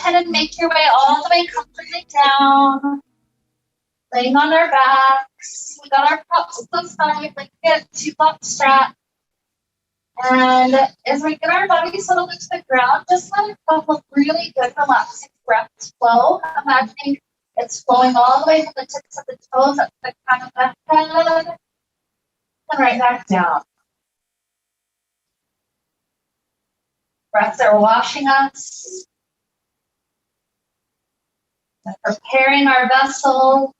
ahead and make your way all the way comfortably down. Laying on our backs. We got our props to the side, like get 2-block strap. And as we get our body settled into the ground, just let a couple of really good relaxing breaths flow. Imagining it's flowing all the way from the tips of the toes up to the crown of the head. And right back down. Breaths are washing us. Preparing our vessel.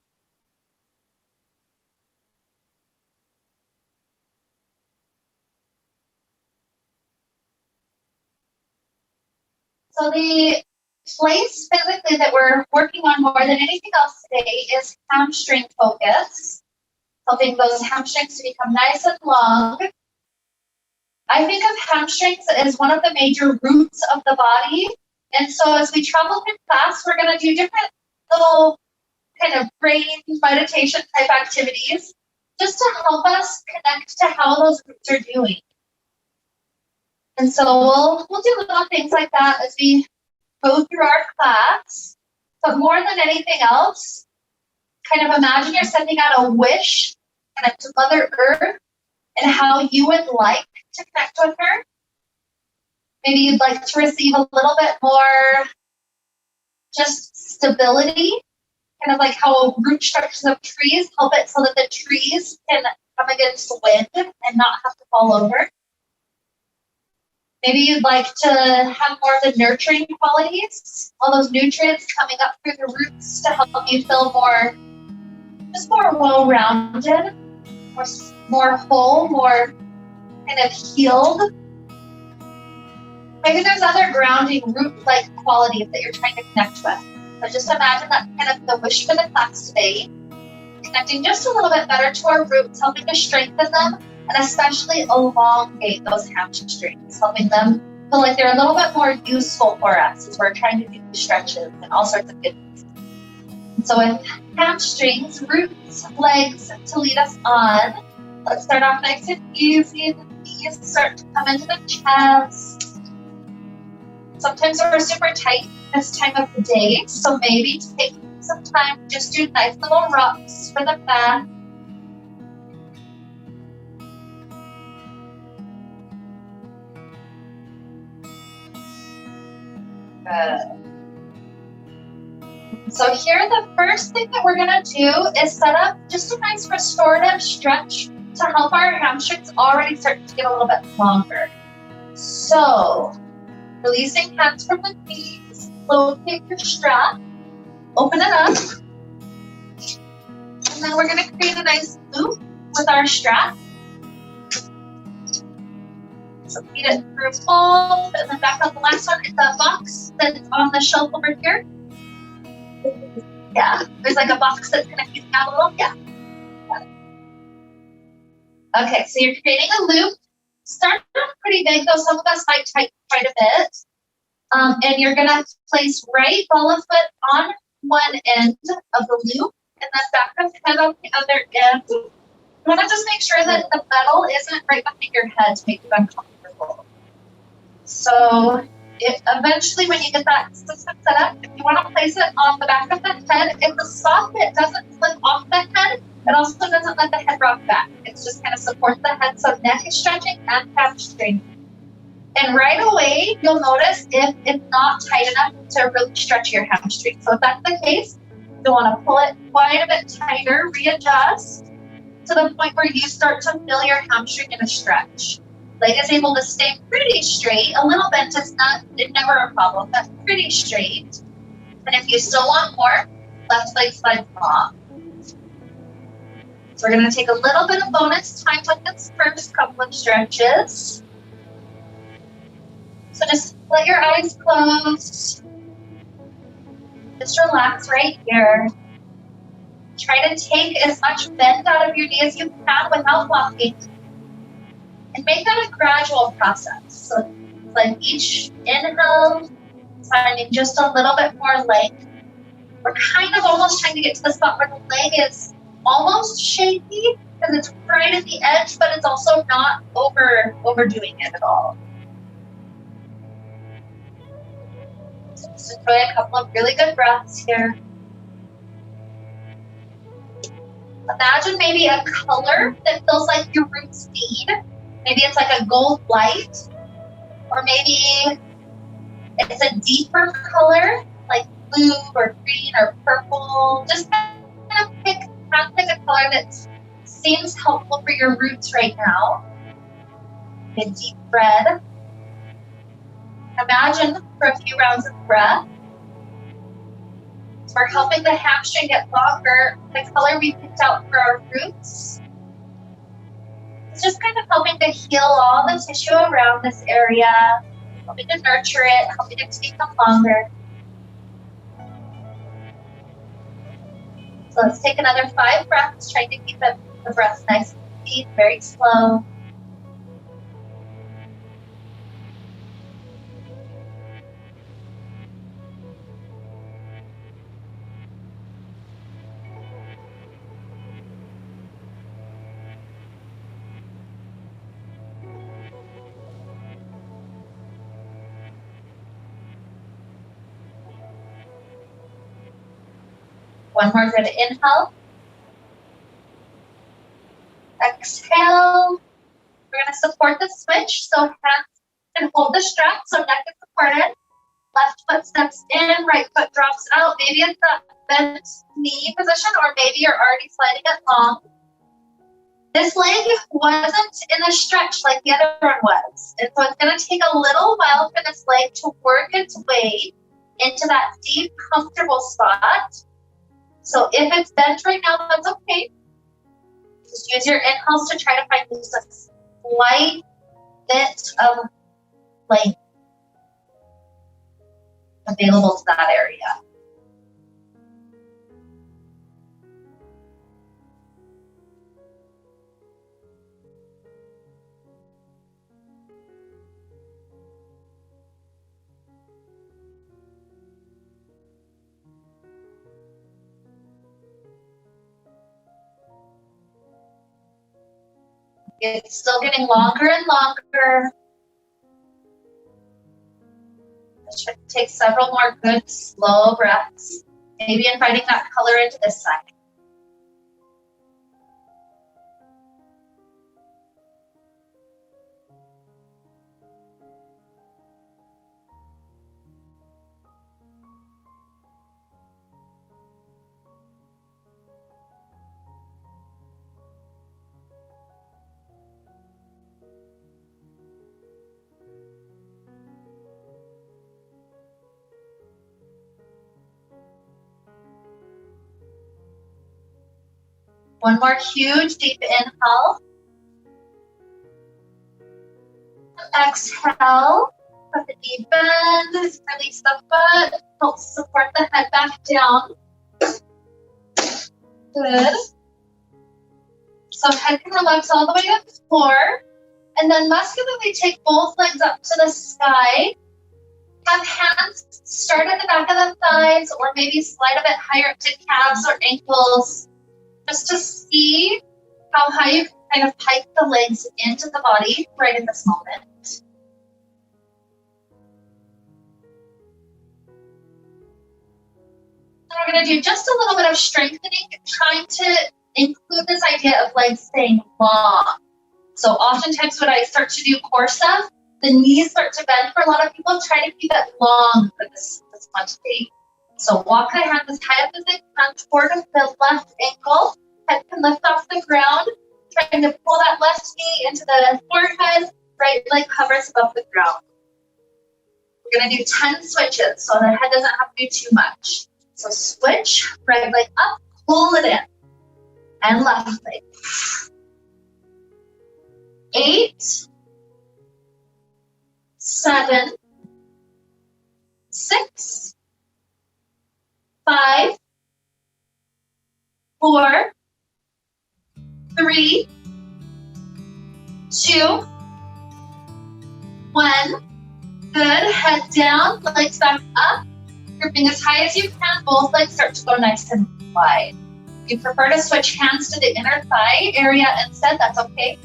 So the place physically that we're working on more than anything else today is hamstring focus, helping those hamstrings to become nice and long. I think of hamstrings as one of the major roots of the body. And so as we travel through class, we're going to do different little kind of brain meditation type activities just to help us connect to how those roots are doing. And so we'll do little things like that as we go through our class. But more than anything else, kind of imagine you're sending out a wish kind of to Mother Earth and how you would like to connect with her. Maybe you'd like to receive a little bit more just stability, kind of like how root structures of trees help it so that the trees can come against the wind and not have to fall over. Maybe you'd like to have more of the nurturing qualities, all those nutrients coming up through the roots to help you feel more well-rounded, more whole, more kind of healed. Maybe there's other grounding root-like qualities that you're trying to connect with. So just imagine that's kind of the wish for the class today, connecting just a little bit better to our roots, helping to strengthen them, and especially elongate those hamstrings, helping them feel like they're a little bit more useful for us as we're trying to do stretches and all sorts of good things. And so with hamstrings, roots, legs to lead us on, let's start off nice and easy. The knees start to come into the chest. Sometimes we're super tight this time of the day, so maybe take some time, just do nice little rocks for the back. Good. So here, the first thing that we're going to do is set up just a nice restorative stretch to help our hamstrings already start to get a little bit longer. So, releasing hands from the knees, locate your strap, open it up, and then we're going to create a nice loop with our strap. So feed it through full, and then back up the last one. It's a box that's on the shelf over here. Yeah, there's like a box that's connected down a little. Yeah. Okay, so you're creating a loop. Start off pretty big, though some of us might tighten quite a bit. And you're gonna place right ball of foot on one end of the loop, and then back of head on the other end. You wanna just make sure that the metal isn't right behind your head to make it uncomfortable. So eventually when you get that system set up, if you wanna place it on the back of the head, if the soft bit doesn't slip off the head, it also doesn't let the head rock back. It's just kind of supports the head so neck is stretching and hamstring. And right away, you'll notice if it's not tight enough to really stretch your hamstring. So if that's the case, you'll want to pull it quite a bit tighter, readjust to the point where you start to feel your hamstring in a stretch. Leg is able to stay pretty straight. A little bent is never a problem, but pretty straight. And if you still want more, left leg slides off. So we're going to take a little bit of bonus time with this first couple of stretches. So just let your eyes close. Just relax right here. Try to take as much bend out of your knee as you can without blocking. And make that a gradual process. So like each inhale, finding just a little bit more length. We're kind of almost trying to get to the spot where the leg is almost shaky because it's right at the edge, but it's also not overdoing it at all. So just enjoy a couple of really good breaths here. Imagine maybe a color that feels like your roots need. Maybe it's like a gold light, or maybe it's a deeper color, like blue or green or purple. Just kind of pick a color that seems helpful for your roots right now. A deep red. Imagine for a few rounds of breath. So we're helping the hamstring get longer. The color we picked out for our roots. It's just kind of helping to heal all the tissue around this area, helping to nurture it, helping it to become longer. So let's take another 5 breaths, trying to keep the breath nice and deep, very slow. One more good inhale. Exhale. We're going to support the switch. So hands can hold the strap so neck is supported. Left foot steps in, right foot drops out. Maybe it's that bent knee position, or maybe you're already sliding it long. This leg wasn't in a stretch like the other one was. And so it's going to take a little while for this leg to work its way into that deep, comfortable spot. So if it's bent right now, that's okay. Just use your inhales to try to find just a slight bit of length available to that area. It's still getting longer and longer. Take several more good, slow breaths. Maybe inviting that color into this side. One more huge deep inhale. Exhale. Put the knee bend. Release the foot. Help support the head back down. Good. So head can relax all the way to the floor. And then muscularly take both legs up to the sky. Have hands start at the back of the thighs, or maybe slide a bit higher up to calves or ankles, just to see how high you can kind of pike the legs into the body right at this moment. And we're going to do just a little bit of strengthening, trying to include this idea of legs staying long. So oftentimes when I start to do core stuff, the knees start to bend for a lot of people. Try to keep it long for this quantity. So walk the hands as high up as they can toward the left ankle. Head can lift off the ground. Trying to pull that left knee into the forehead. Right leg hovers above the ground. We're going to do 10 switches, so the head doesn't have to do too much. So switch, right leg up, pull it in. And left leg. 8, 7, 6, 5, 4, 3, 2, 1. Good. Head down, legs back up. Gripping as high as you can. Both legs start to go nice and wide. If you prefer to switch hands to the inner thigh area instead, that's okay.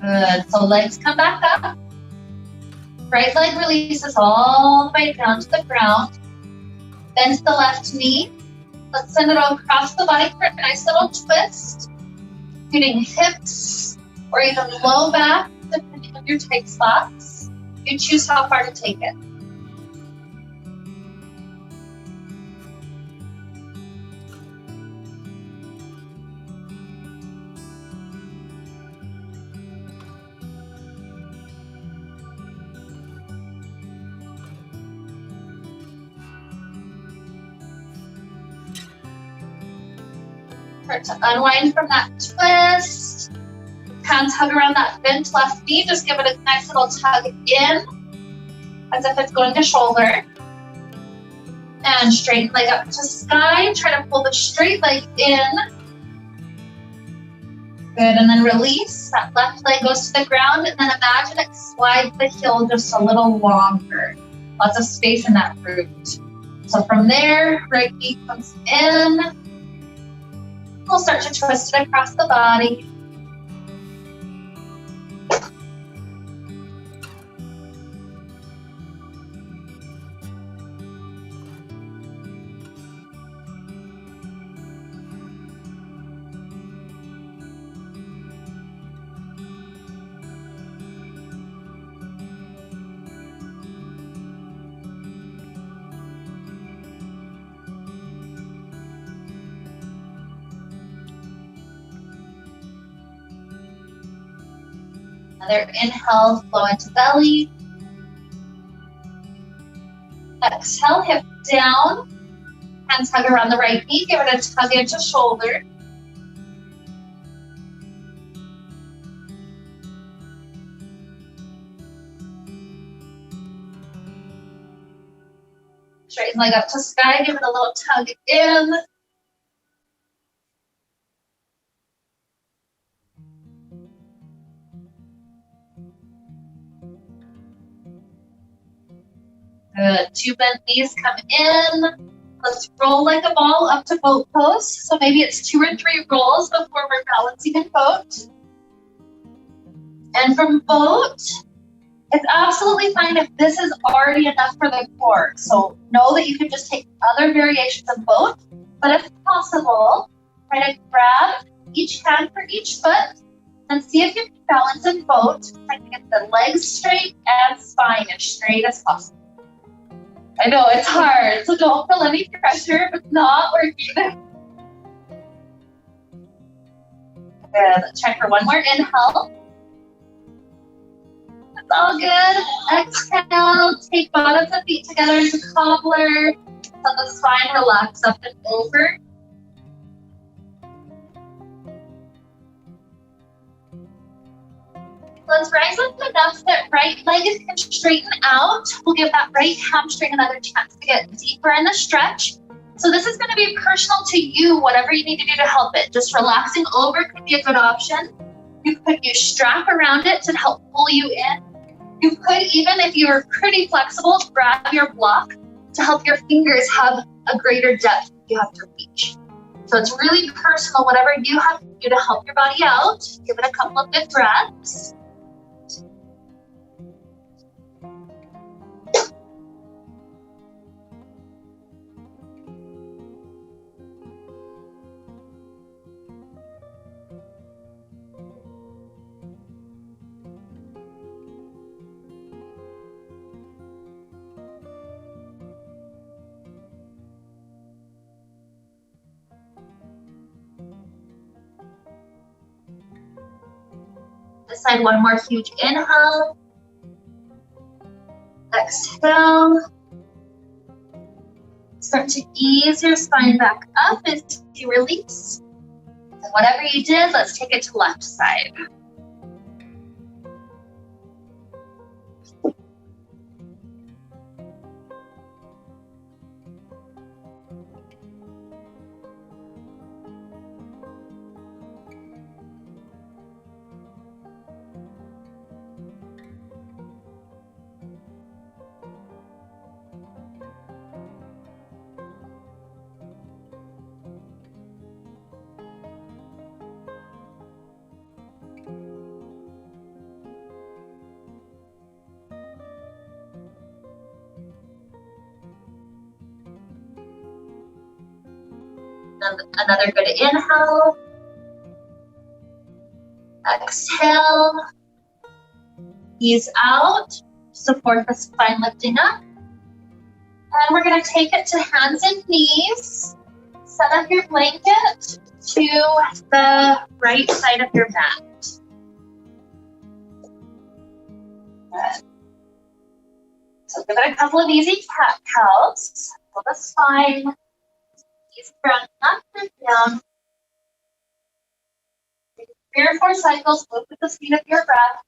Good. So legs come back up. Right leg releases all the way down to the ground. Bend the left knee. Let's send it across the body for a nice little twist. Feeling hips or even low back, depending on your tight spots. You choose how far to take it. Start to unwind from that twist. Hands hug around that bent left knee. Just give it a nice little tug in, as if it's going to shoulder. And straighten leg up to sky. Try to pull the straight leg in. Good, and then release. That left leg goes to the ground, and then imagine it slides the heel just a little longer. Lots of space in that root. So from there, right knee comes in. We'll start to twist it across the body. Another inhale, flow into belly. Exhale, hip down. Hands hug around the right knee. Give it a tug into shoulder. Straighten leg up to sky. Give it a little tug in. Good. Two bent knees come in. Let's roll like a ball up to boat pose. So maybe it's 2 or 3 rolls before we're balancing in boat. And from boat, it's absolutely fine if this is already enough for the core. So know that you can just take other variations of boat. But if possible, try to grab each hand for each foot and see if you can balance in boat. Try to get the legs straight and spine as straight as possible. I know it's hard, so don't feel any pressure if it's not working. Good. Let's try for one more inhale. It's all good. Exhale. Take bottoms of feet together into cobbler. Let the spine relax up and over. Let's rise up enough that right leg can straighten out. We'll give that right hamstring another chance to get deeper in the stretch. So this is going to be personal to you, whatever you need to do to help it. Just relaxing over could be a good option. You could use strap around it to help pull you in. You could, even if you're pretty flexible, grab your block to help your fingers have a greater depth you have to reach. So it's really personal, whatever you have to do to help your body out. Give it a couple of good breaths. This side, one more huge inhale. Exhale. Start to ease your spine back up as you release. And whatever you did, let's take it to left side. then another good inhale. Exhale. Ease out. Support the spine lifting up. And we're going to take it to hands and knees. Set up your blanket to the right side of your mat. Good. So give it a couple of easy cat-cows. Pull the spine. Ease ground up and down. 3 or 4 cycles. Move with the speed of your breath.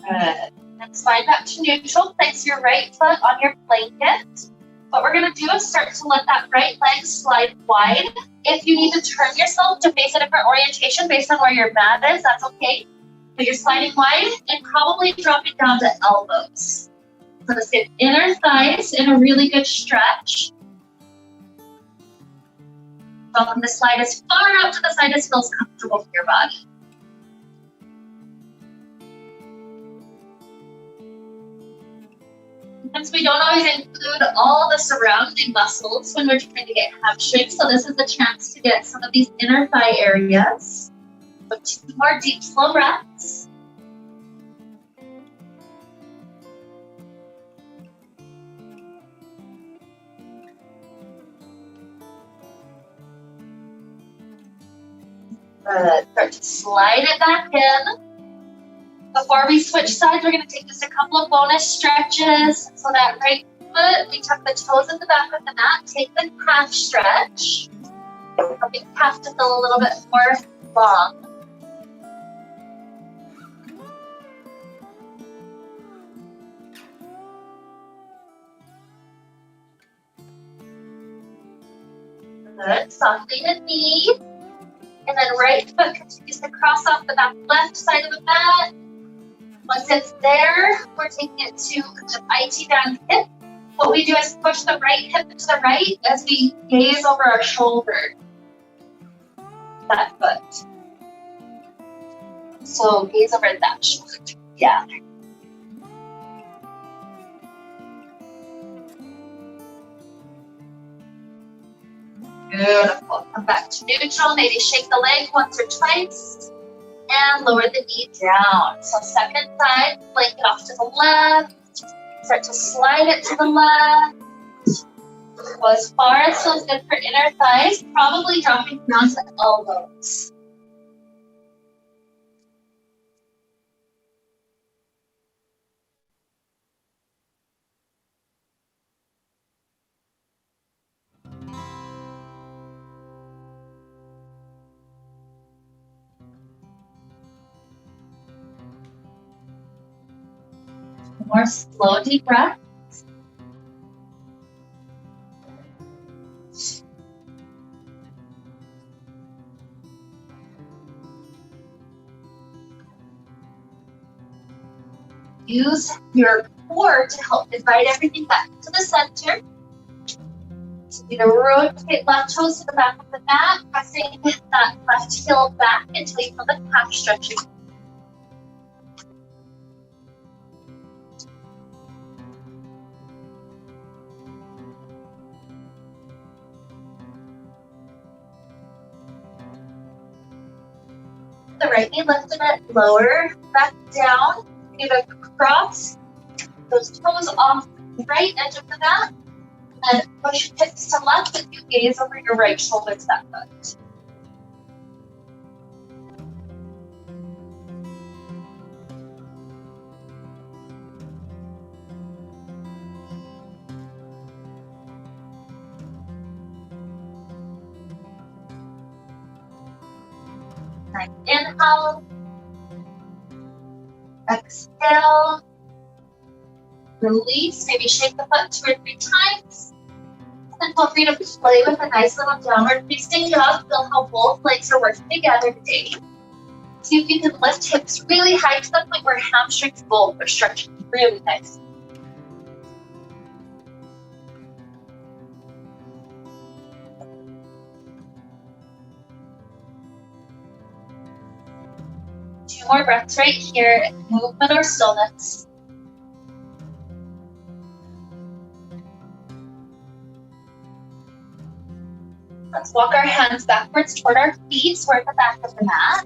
Good. And spine back to neutral. Place your right foot on your blanket. What we're going to do is start to let that right leg slide wide. If you need to turn yourself to face a different orientation based on where your mat is, that's okay. But you're sliding wide and probably dropping down to elbows. So let's get inner thighs in a really good stretch. Welcome to slide as far out to the side as feels comfortable for your body. Since we don't always include all the surrounding muscles when we're trying to get hamstrings, so this is the chance to get some of these inner thigh areas. So 2 more deep, slow breaths. Good. Start to slide it back in. Before we switch sides, we're going to take just a couple of bonus stretches. So that right foot, we tuck the toes at the back of the mat. Take the calf stretch. Helping calf to feel a little bit more long. Good. Softening the knee. And then right foot continues to cross off the back left side of the mat. Once it's there, we're taking it to the IT band hip. What we do is push the right hip to the right as we gaze over our shoulder. That foot. So gaze over that shoulder. Yeah. Beautiful. Come back to neutral. Maybe shake the leg once or twice. And lower the knee down. So second side, blanket off to the left. Start to slide it to the left. Go as far as feels good for inner thighs, probably dropping down to elbows. More slow, deep breath. Use your core to help divide everything back to the center. So either rotate left toes to the back of the mat, pressing that left heel back until you feel the calf stretching. The right knee lifted it lower, back down. You're going to cross those toes off the right edge of the mat and push hips to left as you gaze over your right shoulder to that foot. Nice inhale. Exhale. Release. Maybe shake the foot 2 or 3 times. And feel free to play with a nice little downward facing dog. Feel how both legs are working together today. See if you can lift hips really high to the point where hamstrings both are stretching really nice. 2 more breaths right here, movement or stillness. Let's walk our hands backwards toward our feet, so we're at the back of the mat.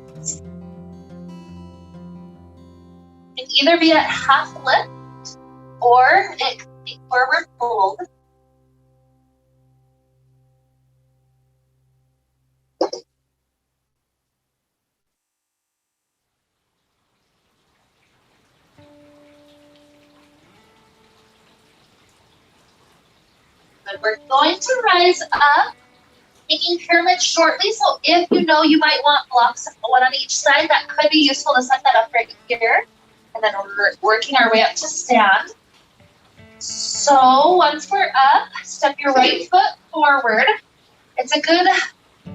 It can either be at half lift, or it could be forward fold. Good. We're going to rise up, making pyramids shortly. So if you know you might want blocks, one on each side, that could be useful to set that up right here. And then we're working our way up to stand. So once we're up, step your right foot forward. It's a good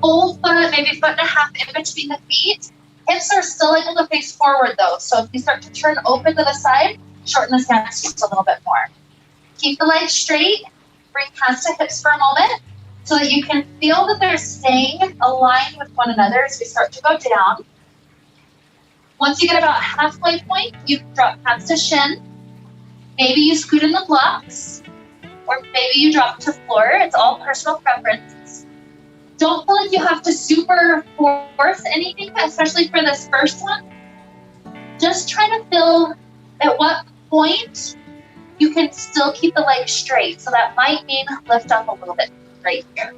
full foot, maybe 1.5 feet in between the feet. Hips are still able to face forward though. So if you start to turn open to the side, shorten the stance just a little bit more. Keep the legs straight. Bring hands to hips for a moment so that you can feel that they're staying aligned with one another as we start to go down. Once you get about halfway point, you drop hands to shin. Maybe you scoot in the blocks, or maybe you drop to floor. It's all personal preference. Don't feel like you have to super force anything, especially for this first one. Just try to feel at what point you can still keep the legs straight. So that might mean lift up a little bit right here.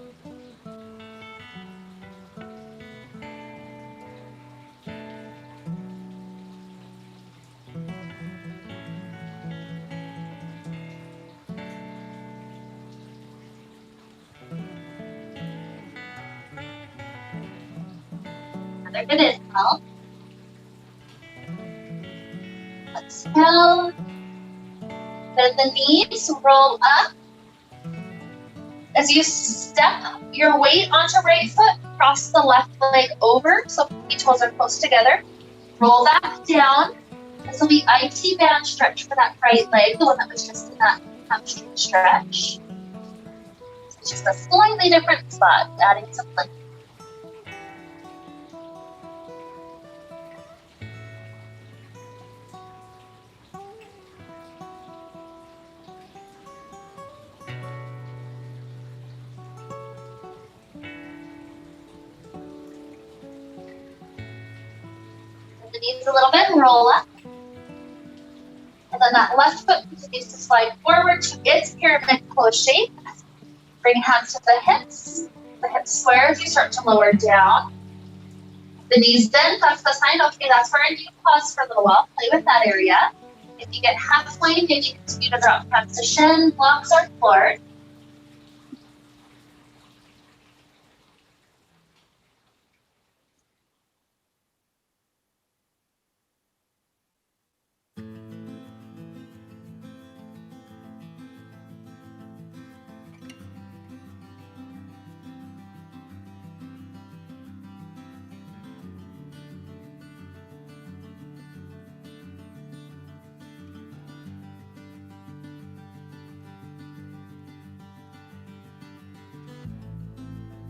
Another good inhale. Exhale. Bend the knees, roll up. As you step your weight onto right foot, cross the left leg over so feet toes are close together. Roll that down. This will be IT band stretch for that right leg, the one that was just in that hamstring stretch. It's just a slightly different spot, adding some length. The knees a little bit, roll up. And then that left foot continues to slide forward to its pyramid pose shape. Bring hands to the hips square as you start to lower down. The knees then touch the side. Okay, that's where I need to pause for a little while. Play with that area. If you get halfway, maybe continue to drop hands to shin, blocks or floor.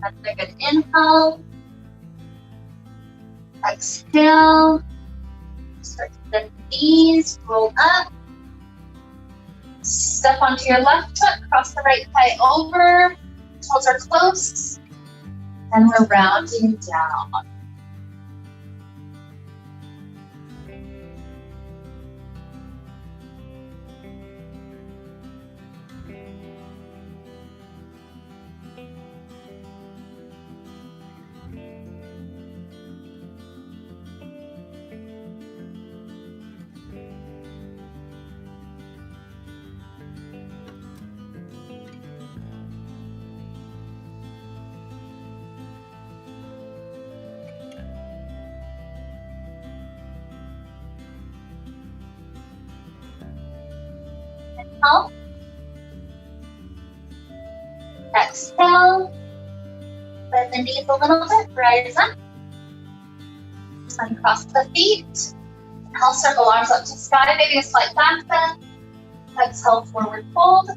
Another good inhale. Exhale. Start to bend the knees, roll up. Step onto your left foot, cross the right thigh over. Toes are close. And we're rounding down. Inhale. Exhale. Bend the knees a little bit, rise up. Uncross the feet. Inhale, circle arms up to sky, maybe a slight back bend. Exhale, forward fold.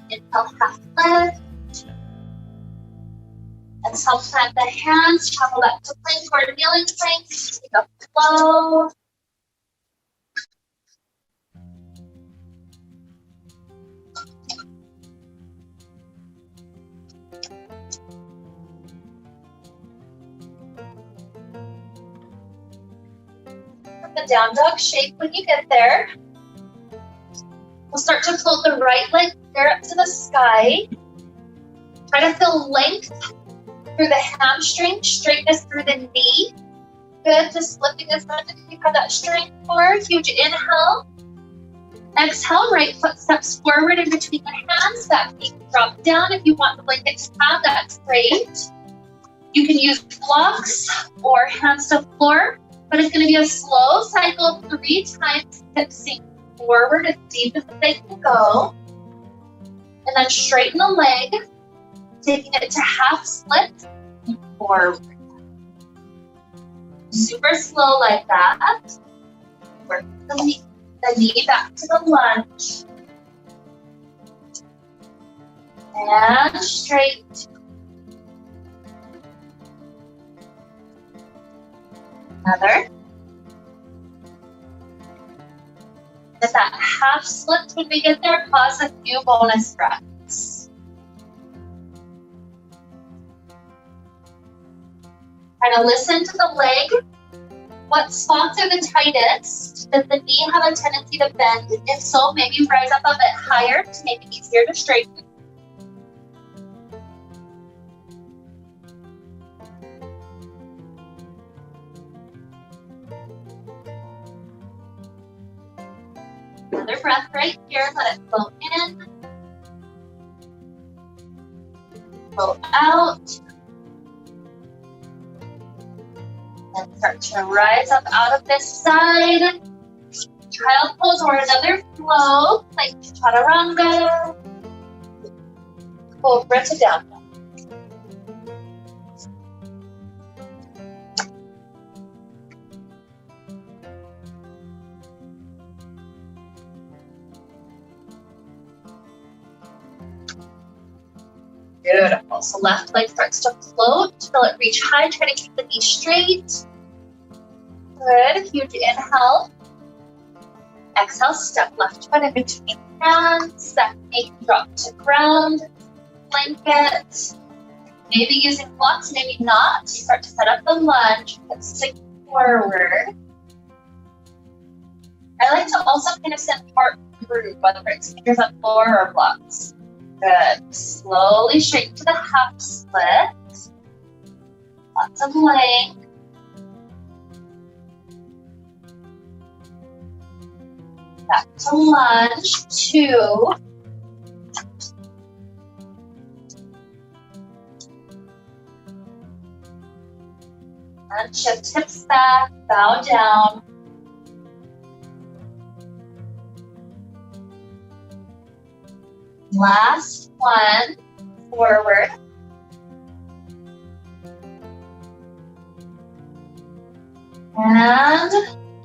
Inhale, half lift. Exhale, plant the hands, travel back to plank or kneeling plank. Take a flow. The down dog shape when you get there. We'll start to float the right leg there up to the sky. Try to feel length through the hamstring, straightness through the knee. Good, just lifting as much as you have that strength for. Huge inhale. Exhale, right foot steps forward in between the hands. That feet drop down. If you want the blanket to have, that's great. You can use blocks or hands to floor, but it's going to be a slow cycle 3 times, hips forward as deep as they can go. And then straighten the leg, taking it to half split and forward. Super slow like that. Work the knee back to the lunge. And straight. Another. At that half split, when we get there, pause a few bonus breaths. Kind of listen to the leg. What spots are the tightest? Does the knee have a tendency to bend? If so, maybe rise up a bit higher to make it easier to straighten. Another breath right here. Let it flow in. Flow out. And start to rise up out of this side. Child pose or another flow, like chaturanga. Cobra to down dog. Beautiful. So left leg starts to float. Feel it reach high. Try to keep the knee straight. Good. Huge inhale. Exhale. Step left foot in between hands. That knee drop to ground. Blanket. Maybe using blocks, maybe not. Start to set up the lunge. But sink forward. I like to also kind of send heart through, whether it's fingers on floor or blocks. Good. Slowly straighten to the half split. Lots of length. Back to lunge. 2. And shift hips back. Bow down. Last one, forward. And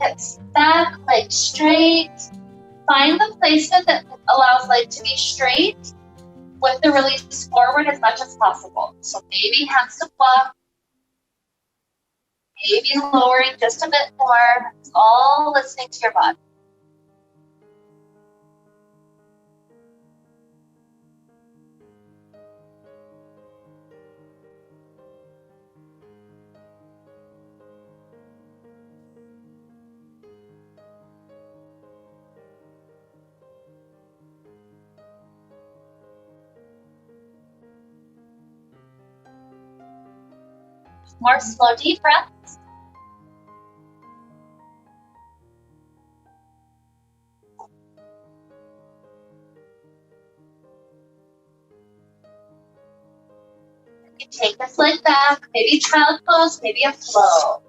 hips back, legs straight. Find the placement that allows leg to be straight with the release forward as much as possible. So maybe hands to block, maybe lowering just a bit more. It's all listening to your body. More slow, deep breaths. You take this leg back, maybe child pose, maybe a flow.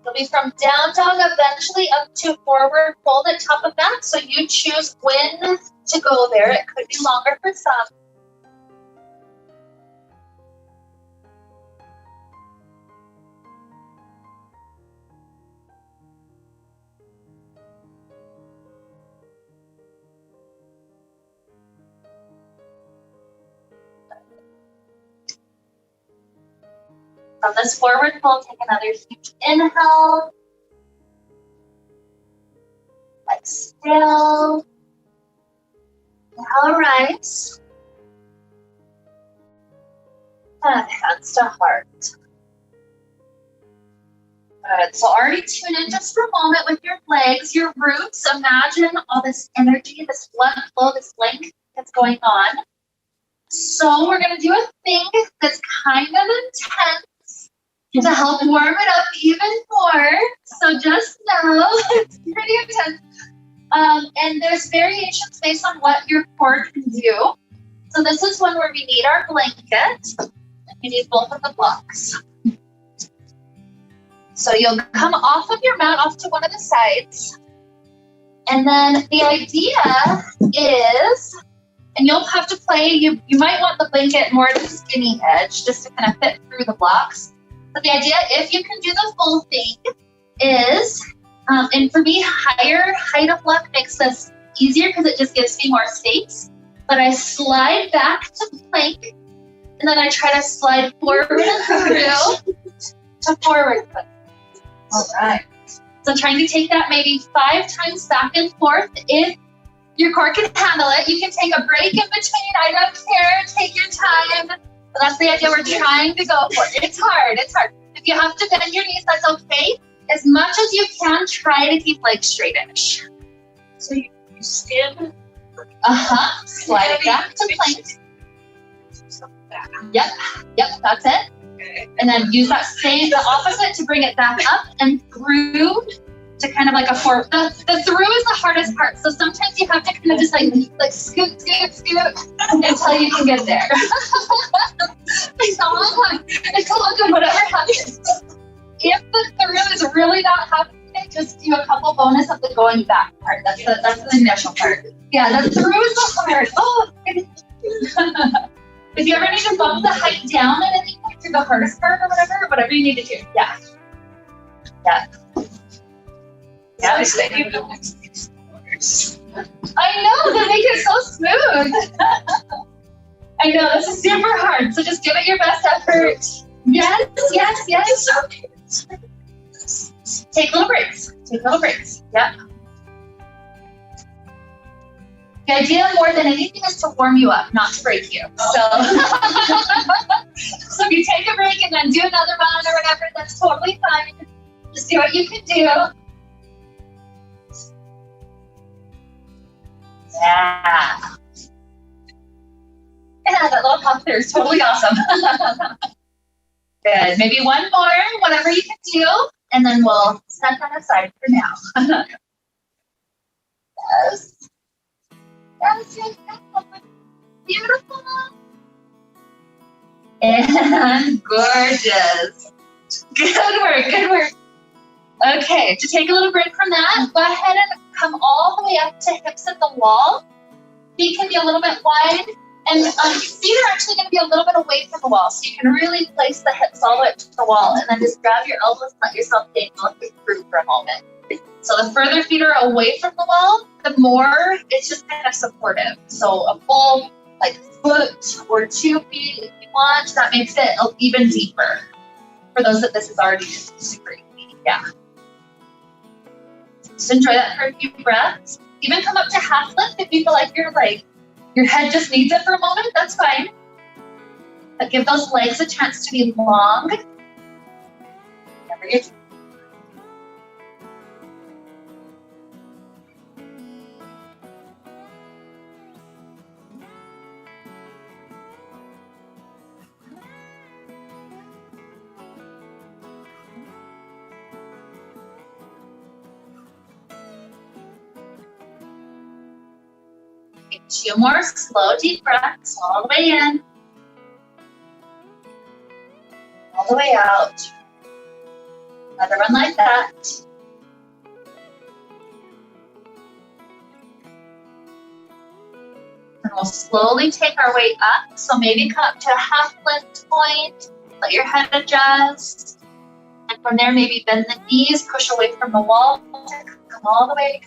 You'll be from down dog eventually up to forward fold at top of that. So you choose when to go there. It could be longer for some. From this forward fold, take another huge inhale. Exhale. Inhale, rise. And hands to heart. Good. So already tune in just for a moment with your legs, your roots. Imagine all this energy, this blood flow, this length that's going on. So we're going to do a thing that's kind of intense to help warm it up even more. So just know it's pretty intense. And there's variations based on what your core can do. So this is one where we need our blanket. We need both of the blocks. So you'll come off of your mat, off to one of the sides. And then the idea is, and you'll have to play, you might want the blanket more at the skinny edge just to kind of fit through the blocks. But the idea, if you can do the full thing, is, and for me, higher height of block makes this easier because it just gives me more space. But I slide back to plank, and then I try to slide forward and through to forward foot. All right. So trying to take that maybe 5 times back and forth. If your core can handle it, you can take a break in between. I don't care. Take your time. But that's the idea we're trying to go for. It's hard. It's hard. If you have to bend your knees, that's okay. As much as you can, try to keep legs straight-ish. So you stand. Slide it back to plank. Yep, that's it. Okay. And then use that the opposite to bring it back up and through to kind of like a forward. The through is the hardest part. So sometimes you have to kind of just like scoot until you can get there. It's all good, whatever happens. If the through is really not happening, just do a couple bonus of the going back part. That's the initial part. Yeah, the through is the hard. Oh, if you ever need to bump the height down at any point through the hardest part or whatever you need to do. Yeah. Yeah, I think you know. I know, they make it so smooth. I know, this is super hard, so just give it your best effort. Yes. Okay. Take little breaks. Yep. The idea more than anything is to warm you up, not to break you. So if you take a break and then do another run or whatever, that's totally fine. Just do what you can do. Yeah, that little pop there is totally awesome. Good. Maybe one more, whatever you can do, and then we'll set that aside for now. Yes. Beautiful. And gorgeous. Good work. Okay, to take a little break from that, go ahead and come all the way up to hips at the wall. Feet can be a little bit wide, and feet are actually going to be a little bit away from the wall, so you can really place the hips all the way up to the wall, and then just grab your elbows and let yourself dangle through for a moment. So the further feet are away from the wall, the more it's just kind of supportive. So a full foot or 2 feet if you want, that makes it even deeper. For those that this is already super easy, yeah. Just enjoy that for a few breaths. Even come up to half lift if you feel like your head just needs it for a moment, that's fine. But give those legs a chance to be long. Whatever you're doing. Take 2 more slow, deep breaths all the way in, all the way out. Another one like that. And we'll slowly take our way up. So maybe come up to a half lift point, let your head adjust. And from there, maybe bend the knees, push away from the wall, come all the way.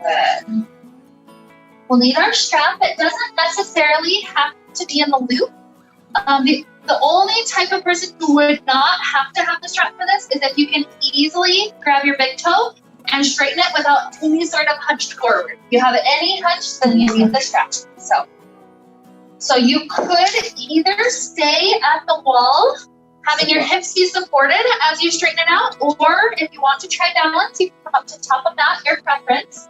Good. We'll need our strap. It doesn't necessarily have to be in the loop. The only type of person who would not have to have the strap for this is if you can easily grab your big toe and straighten it without any sort of hunched forward. If you have any hunch, then you need the strap. So you could either stay at the wall, having your hips be supported as you straighten it out, or if you want to try balance, you can come up to top of that, your preference.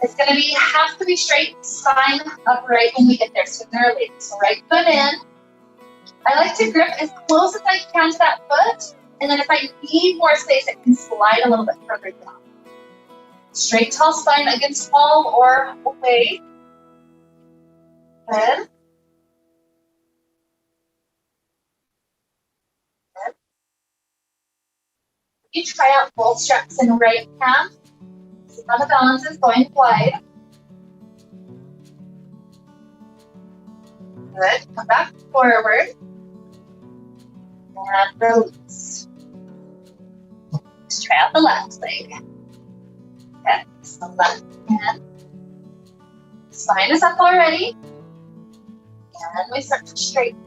It's gonna have to be straight, spine upright when we get there sooner or later. So right foot in. I like to grip as close as I can to that foot, and then if I need more space, it can slide a little bit further down. Straight, tall spine against wall or away. Good. You try out both straps in right hand. See how the balance is going wide. Good. Come back forward. And release. Let's try out the left leg. Okay, so left hand. Spine is up already. And we start to straighten.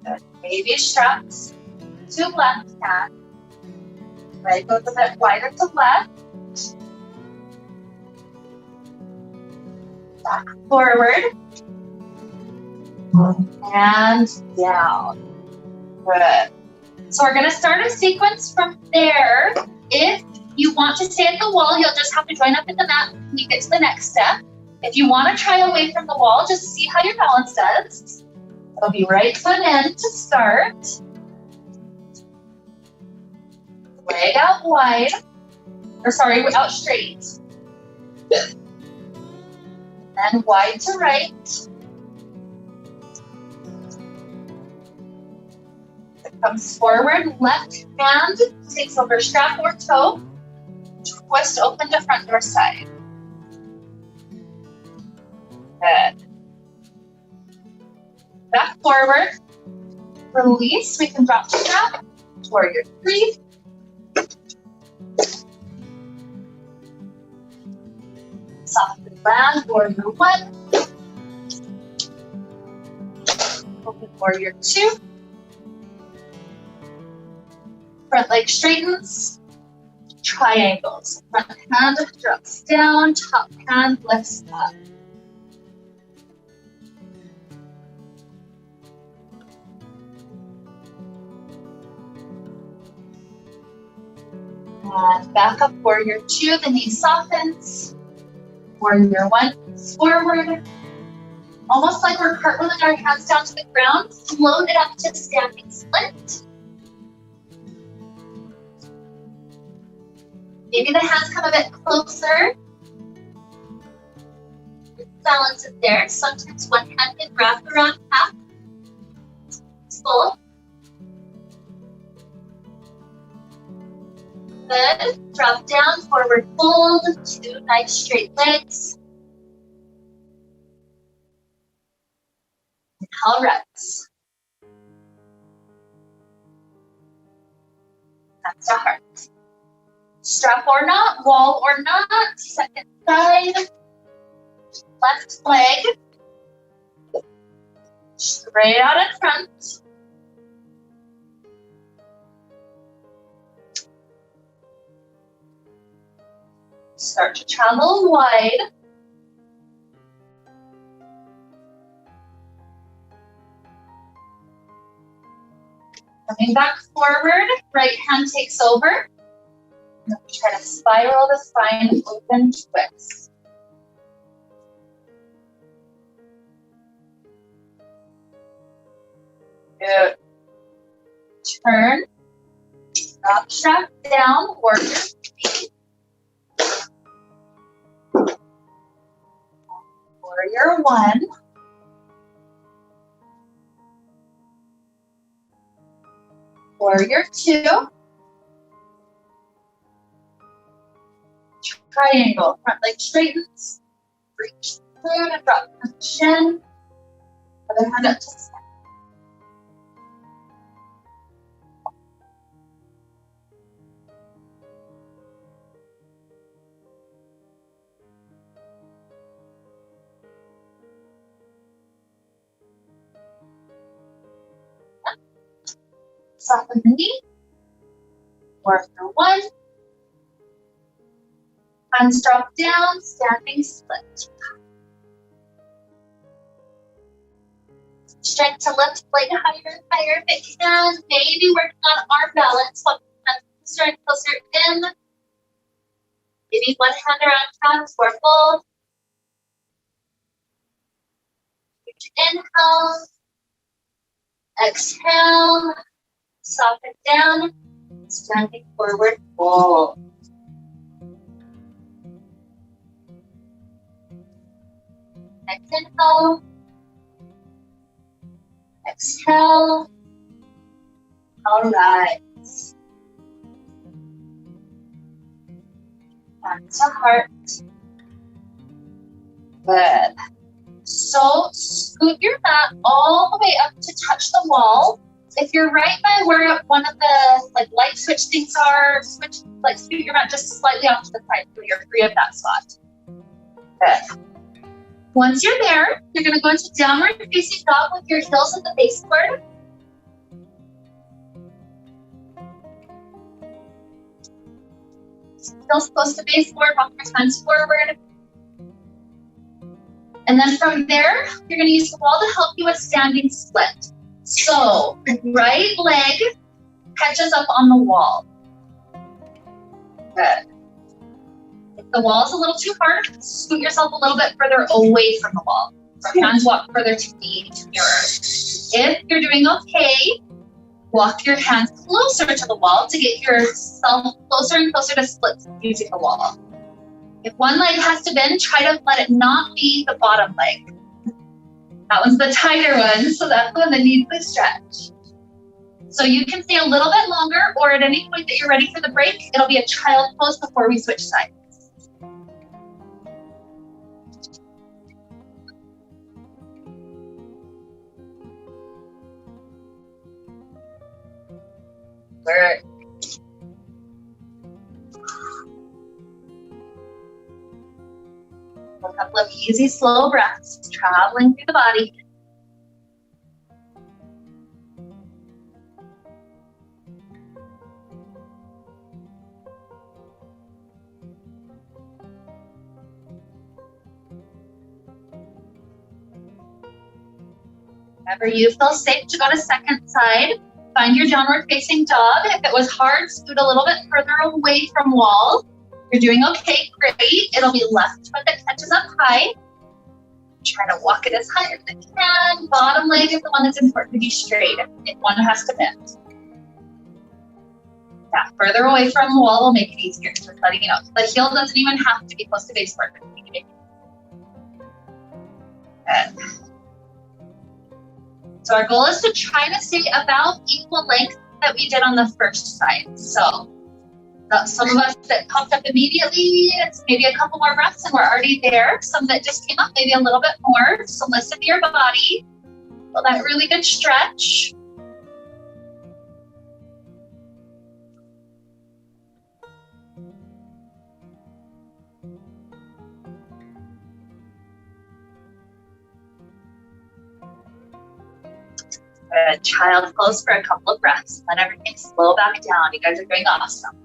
Good. Baby straps to left hand. Right goes a bit wider to left. Back forward. And down. Good. So we're going to start a sequence from there. If you want to stay at the wall, you'll just have to join up at the mat when you get to the next step. If you want to try away from the wall, just see how your balance does. It'll be right foot in to start. Leg out wide. Out straight. And wide to right. It comes forward, left hand takes over strap or toe. Twist open to front door side. Good. Back forward. Release. We can drop strap. Warrior 3. Softly land. Warrior 1. Open warrior 2. Front leg straightens. Triangles. Front hand drops down. Top hand lifts up. And back up, warrior 2, the knee softens. Warrior 1 is forward. Almost like we're cartwheeling our hands down to the ground. Float it up to standing split. Maybe the hands come a bit closer. Balance it there. Sometimes one hand can wrap around half. Full. Good. Drop down, forward fold. 2 nice straight legs. Inhale, reps. That's a heart. Strap or not, wall or not, second side. Left leg. Straight out in front. Start to travel wide. Coming back forward, right hand takes over. Try to spiral the spine, open twist. Good. Turn. Drop strap down, warrior 3. Warrior 1. Warrior 2. Triangle. Front leg straightens. Reach through and drop the chin. Other hand up to the side. Soften the knee. Warrior one. Hands drop down, standing split. Strength to lift leg higher and higher if it can. Maybe working on arm balance. One hand closer and closer in. Maybe one hand around calves for full. Inhale. Exhale. Soften down. Standing forward fold. Next inhale. Exhale. All right. Back to heart. Good. So scoot your mat all the way up to touch the wall. If you're right by where one of the light switch things are, scoot your mat just slightly off to the side so you're free of that spot. Good. Once you're there, you're going to go into downward facing dog with your heels at the baseboard. Heels close to baseboard, walk your hands forward. And then from there, you're going to use the wall to help you with standing split. So, right leg catches up on the wall. Good. If the wall is a little too hard, scoot yourself a little bit further away from the wall. So hands walk further to the mirror. If you're doing okay, walk your hands closer to the wall to get yourself closer and closer to splits using the wall. If one leg has to bend, try to let it not be the bottom leg. That one's the tighter one, so that's the one that needs the stretch. So you can stay a little bit longer, or at any point that you're ready for the break, it'll be a child pose before we switch sides. Good. A couple of easy, slow breaths, traveling through the body. Whenever you feel safe to go to second side, find your downward facing dog. If it was hard, scoot a little bit further away from wall. You're doing okay, great. It'll be left foot that catches up high. Try to walk it as high as you can. Bottom leg is the one that's important to be straight. If one has to bend. Yeah, further away from the wall will make it easier. Just letting you know. The heel doesn't even have to be close to baseboard. Good. So our goal is to try to stay about equal length that we did on the first side. So some of us that popped up immediately, it's maybe a couple more breaths and we're already there. Some that just came up, maybe a little bit more. So listen to your body. Feel that really good stretch. Good. Child pose for a couple of breaths. Let everything slow back down. You guys are doing awesome.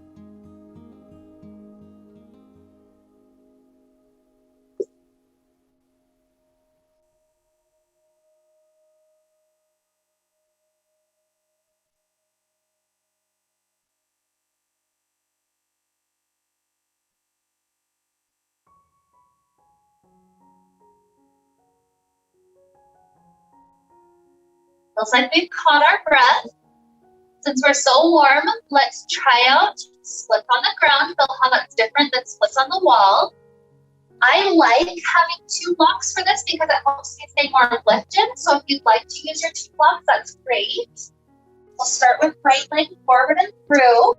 Feels like we've caught our breath. Since we're so warm, let's try out splits on the ground. Feel how that's different than splits on the wall. I like having 2 blocks for this because it helps me stay more lifted. So if you'd like to use your 2 blocks, that's great. We'll start with right leg forward and through.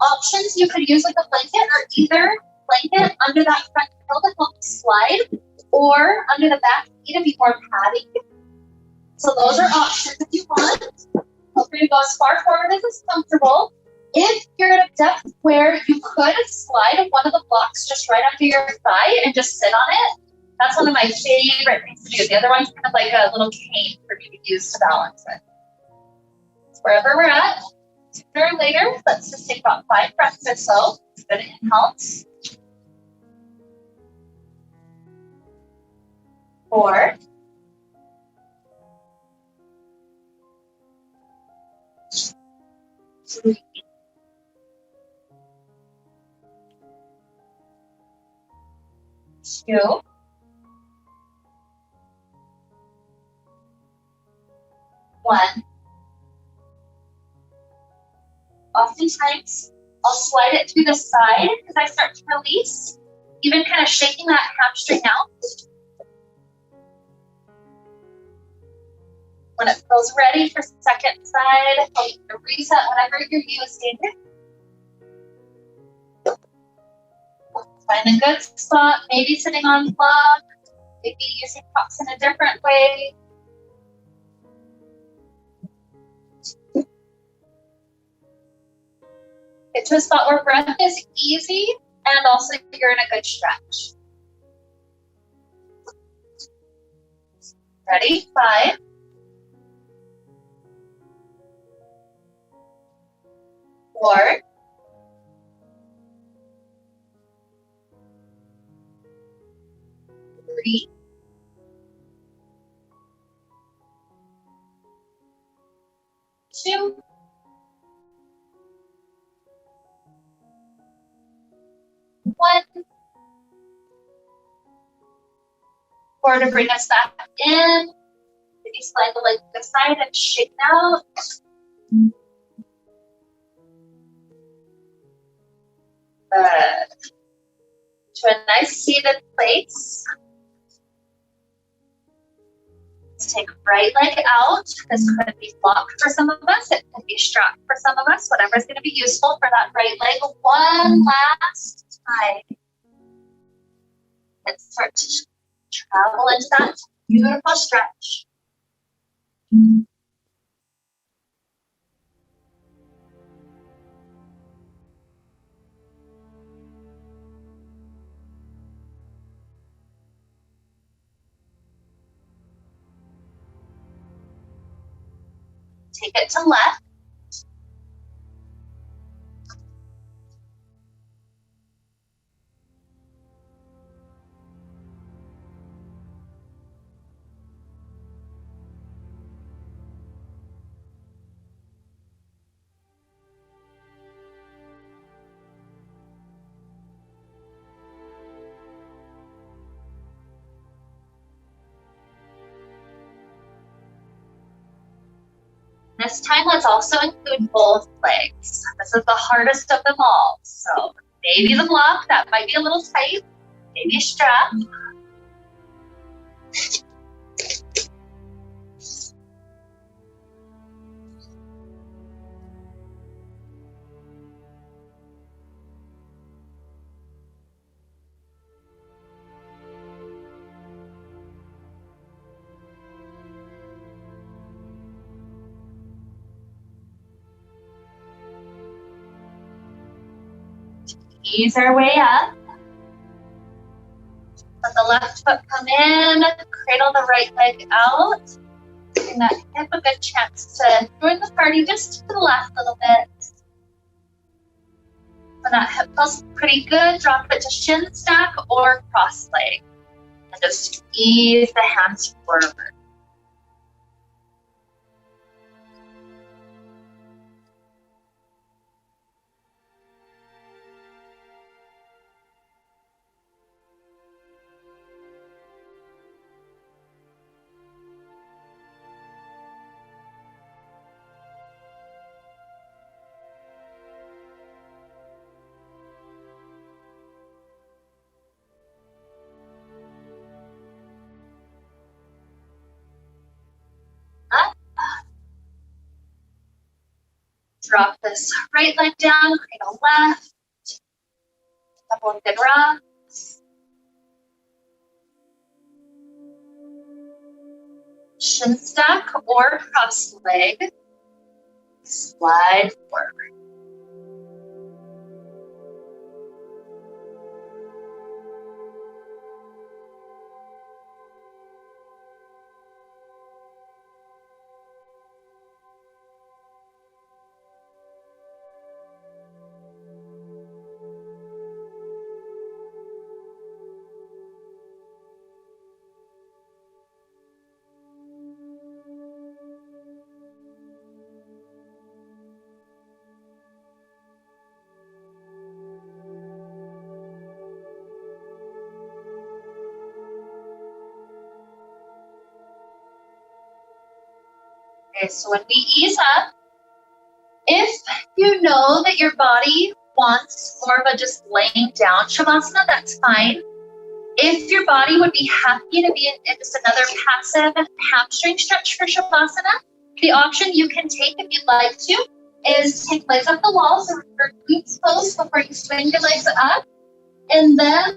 Options, you could use like a blanket or either blanket under that front heel to help slide or under the back knee to be more padding. So those are options if you want. Feel free to go as far forward as is comfortable. If you're at a depth where you could slide one of the blocks just right under your thigh and just sit on it, that's one of my favorite things to do. The other one's kind of like a little cane for me to use to balance it. wherever we're at. Sooner or later, let's just take about 5 breaths or so. Good inhales. 4. 3. 2. 1. Oftentimes, I'll slide it to the side as I start to release, even kind of shaking that hamstring out. When it feels ready for second side, I'll reset whatever you're using. Find a good spot, maybe sitting on block, maybe using props in a different way. Get to a spot where breath is easy and also you're in a good stretch. Ready? 5. 4. 3. 2. 1. Or to bring us back in, maybe slide the leg to the side and shake out. Good. To a nice seated place. Let's take right leg out. This could be blocked for some of us. It could be strapped for some of us. Whatever is going to be useful for that right leg. One last time. Let's start to travel into that beautiful stretch. Take it to left. This time, let's also include both legs. This is the hardest of them all. So maybe the block, that might be a little tight, maybe a strap. Ease our way up. Let the left foot come in, cradle the right leg out. Giving that hip a good chance to join the party just to the left a little bit. When that hip feels pretty good, drop it to shin stack or cross leg. And just ease the hands forward. Drop this right leg down, cradle left. Couple of good rocks. Shin stack or cross leg. Slide forward. Okay, so when we ease up, if you know that your body wants more of a just laying down shavasana, that's fine. If your body would be happy to be in just another passive hamstring stretch for shavasana, the option you can take if you'd like to is take legs up the wall, so your glutes close before you swing your legs up, and then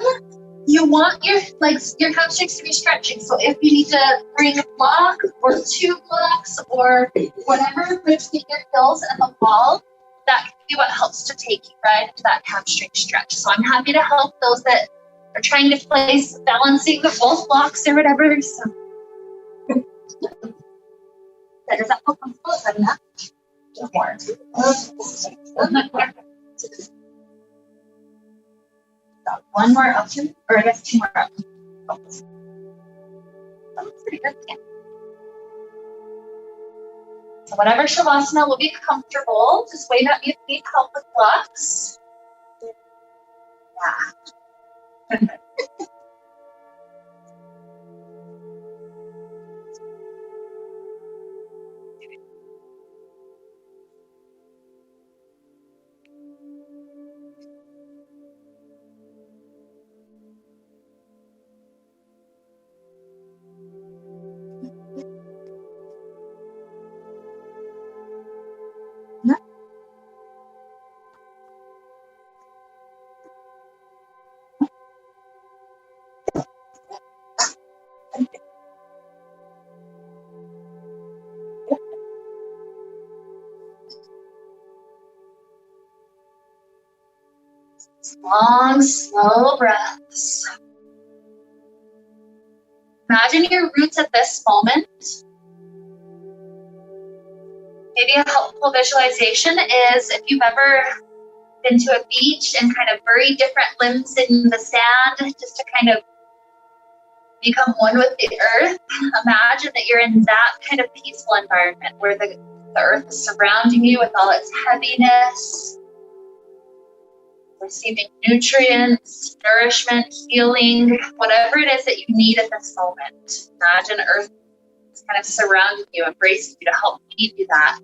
you want your legs, your hamstrings to be stretching. So if you need to bring a block or 2 blocks or whatever between your heels and the wall, that can be what helps to take you right into that hamstring stretch. So I'm happy to help those that are trying to place balancing the both blocks or whatever. So does that feel comfortable? Is that enough? More. Got one more option, or I guess 2 more options. That looks pretty good. Yeah. So whatever shavasana will be comfortable, just wait up if you need help with blocks. Yeah. Long, slow breaths. Imagine your roots at this moment. Maybe a helpful visualization is if you've ever been to a beach and kind of buried different limbs in the sand just to kind of become one with the earth. Imagine that you're in that kind of peaceful environment where the earth is surrounding you with all its heaviness, receiving nutrients, nourishment, healing, whatever it is that you need at this moment. Imagine earth is kind of surrounding you, embracing you to help feed you that.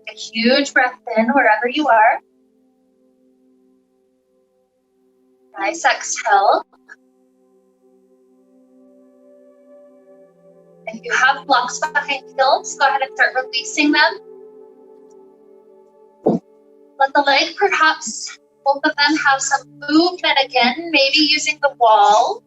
A huge breath in wherever you are. Nice exhale. If you have blocks behind heels, go ahead and start releasing them. the leg, perhaps both of them have some movement again, maybe using the wall,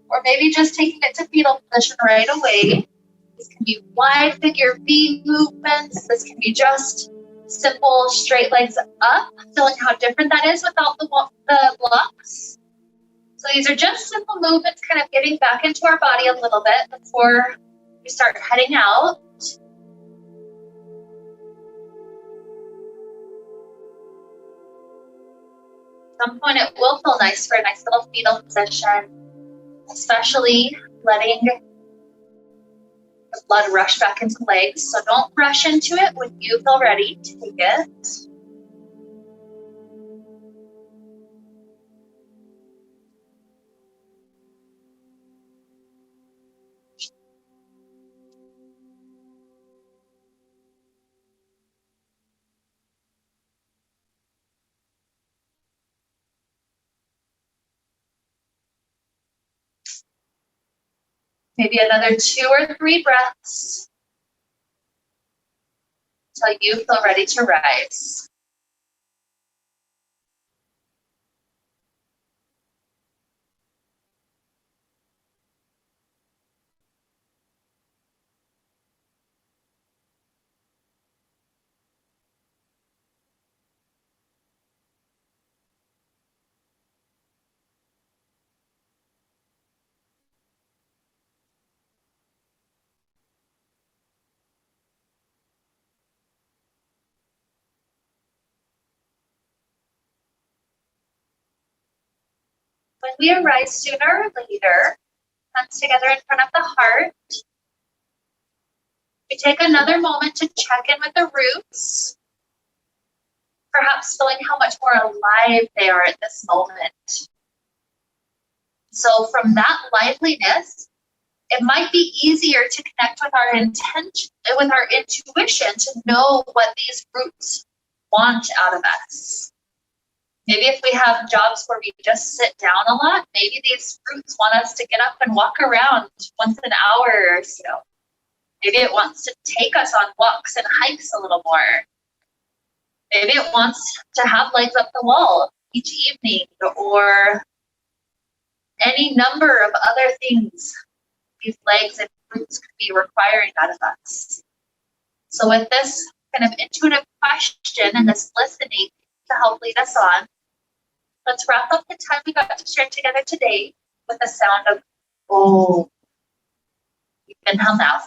or maybe just taking it to fetal position right away. This can be wide figure V movements. This can be just simple straight legs up, feeling how different that is without the blocks. So these are just simple movements, kind of getting back into our body a little bit before we start heading out. At some point it will feel nice for a nice little fetal position, especially letting the blood rush back into legs. So don't rush into it. When you feel ready, take it. Maybe another 2 or 3 breaths until you feel ready to rise. When we arise sooner or later, hands together in front of the heart, we take another moment to check in with the roots, perhaps feeling how much more alive they are at this moment. So from that liveliness, it might be easier to connect with our intention, with our intuition, to know what these roots want out of us. Maybe if we have jobs where we just sit down a lot, maybe these roots want us to get up and walk around once an hour or so. Maybe it wants to take us on walks and hikes a little more. Maybe it wants to have legs up the wall each evening, or any number of other things these legs and roots could be requiring out of us. So with this kind of intuitive question and this listening to help lead us on, let's wrap up the time we got to share together today with the sound of oh. You can hum now.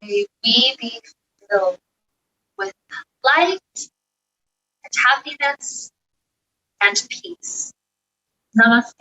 May we be filled with light and happiness and peace. Namaste.